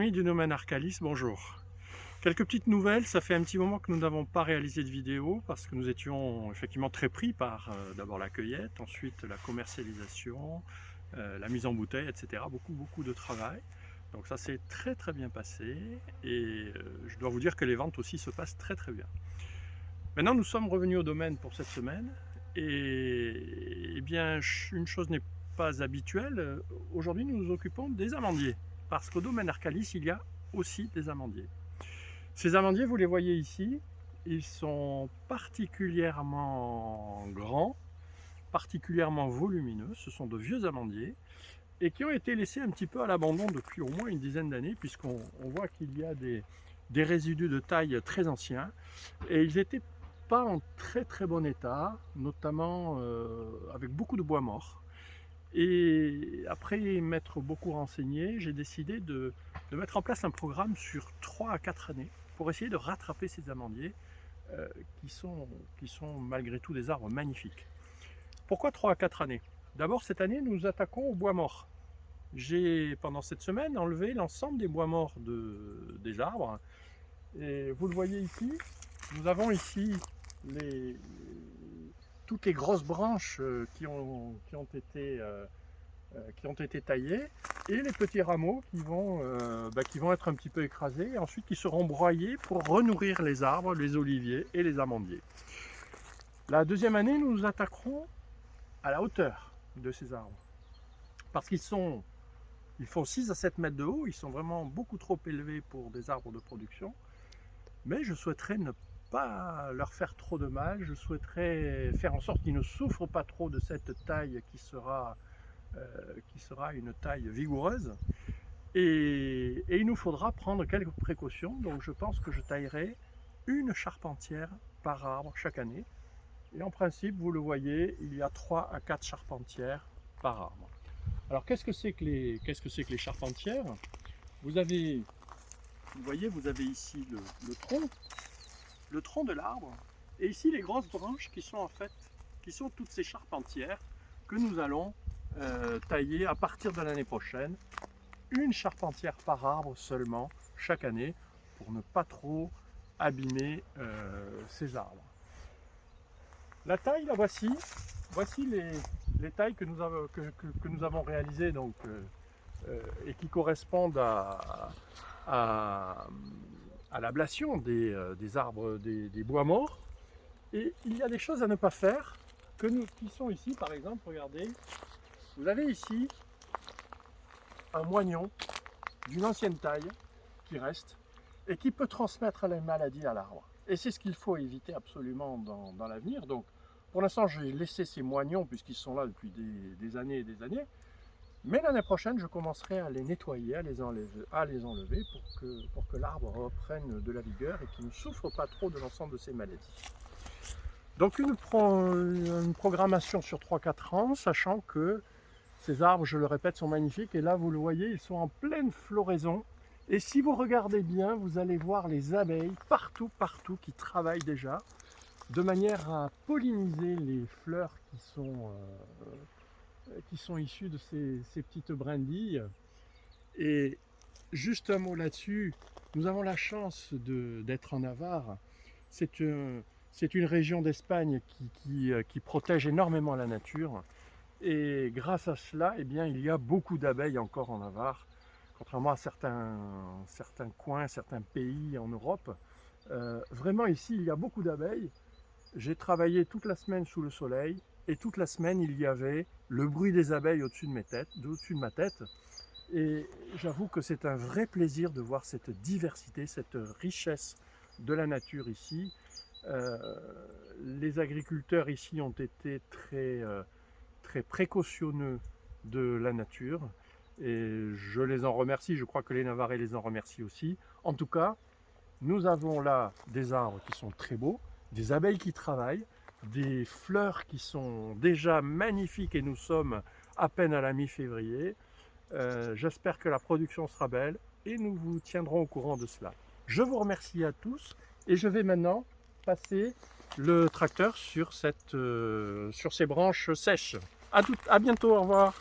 amis du domaine Arcalis, bonjour. Quelques petites nouvelles, ça fait un petit moment que nous n'avons pas réalisé de vidéo parce que nous étions effectivement très pris par d'abord la cueillette, ensuite la commercialisation, la mise en bouteille, etc. Beaucoup de travail. Donc ça s'est très bien passé et je dois vous dire que les ventes aussi se passent très bien. Maintenant nous sommes revenus au domaine pour cette semaine et, bien une chose n'est pas habituelle, aujourd'hui nous nous occupons des amandiers parce qu'au domaine Arcalis il y a aussi des amandiers. Ces amandiers, vous les voyez ici, ils sont particulièrement grands, particulièrement volumineux. Ce sont de vieux amandiers et qui ont été laissés un petit peu à l'abandon depuis au moins une dizaine d'années, puisqu'on voit qu'il y a des résidus de taille très anciens et ils n'étaient pas en très bon état, notamment avec beaucoup de bois mort. Et après m'être beaucoup renseigné, j'ai décidé de mettre en place un programme sur 3 à 4 années pour essayer de rattraper ces amandiers euh, qui sont malgré tout des arbres magnifiques. Pourquoi 3 à 4 années? D'abord, cette année, nous nous attaquons au bois mort. J'ai, pendant cette semaine, enlevé l'ensemble des bois morts des arbres. Et vous le voyez ici, nous avons ici toutes les grosses branches qui ont été taillées et les petits rameaux qui vont être un petit peu écrasés et ensuite qui seront broyés pour renourrir les arbres, les oliviers et les amandiers. La deuxième année, nous nous attaquerons à la hauteur de ces arbres parce ils font 6 à 7 mètres de haut, ils sont vraiment beaucoup trop élevés pour des arbres de production, mais je souhaiterais ne pas leur faire trop de mal, je souhaiterais faire en sorte qu'ils ne souffrent pas trop de cette taille qui sera une taille vigoureuse. Et il nous faudra prendre quelques précautions, donc je pense que je taillerai une charpentière par arbre chaque année. Et en principe, vous le voyez, il y a 3 à 4 charpentières par arbre. Alors qu'est-ce que c'est que les charpentières? Vous voyez, vous avez ici le tronc de l'arbre, et ici les grosses branches qui sont toutes ces charpentières que nous allons tailler à partir de l'année prochaine. Une charpentière par arbre seulement chaque année pour ne pas trop abîmer ces arbres. La taille, la voici. Voici les tailles que nous avons réalisées donc, et qui correspondent à l'ablation des arbres, des bois morts. Et il y a des choses à ne pas faire qui sont ici, par exemple, regardez. Vous avez ici un moignon d'une ancienne taille qui reste et qui peut transmettre la maladie à l'arbre. Et c'est ce qu'il faut éviter absolument dans l'avenir. Donc, pour l'instant, j'ai laissé ces moignons puisqu'ils sont là depuis des années et des années. Mais l'année prochaine, je commencerai à les nettoyer, à les enlever pour que l'arbre reprenne de la vigueur et qu'il ne souffre pas trop de l'ensemble de ces maladies. Donc une programmation sur 3-4 ans, sachant que ces arbres, je le répète, sont magnifiques. Et là, vous le voyez, ils sont en pleine floraison. Et si vous regardez bien, vous allez voir les abeilles partout qui travaillent déjà, de manière à polliniser les fleurs qui sont issues de ces petites brindilles. Et juste un mot là-dessus, nous avons la chance d'être en Navarre. C'est une région d'Espagne qui protège énormément la nature. Et grâce à cela, eh bien, il y a beaucoup d'abeilles encore en Navarre, contrairement à certains coins, certains pays en Europe. Vraiment ici, il y a beaucoup d'abeilles. J'ai travaillé toute la semaine sous le soleil et toute la semaine, il y avait le bruit des abeilles au-dessus de ma tête. Et j'avoue que c'est un vrai plaisir de voir cette diversité, cette richesse de la nature ici. Les agriculteurs ici ont été très précautionneux de la nature et je les en remercie, je crois que les Navarrais les en remercient aussi. En tout cas, nous avons là des arbres qui sont très beaux, des abeilles qui travaillent, des fleurs qui sont déjà magnifiques et nous sommes à peine à la mi-février. J'espère que la production sera belle et nous vous tiendrons au courant de cela. Je vous remercie à tous et je vais maintenant passer le tracteur sur ces branches sèches. À bientôt, au revoir.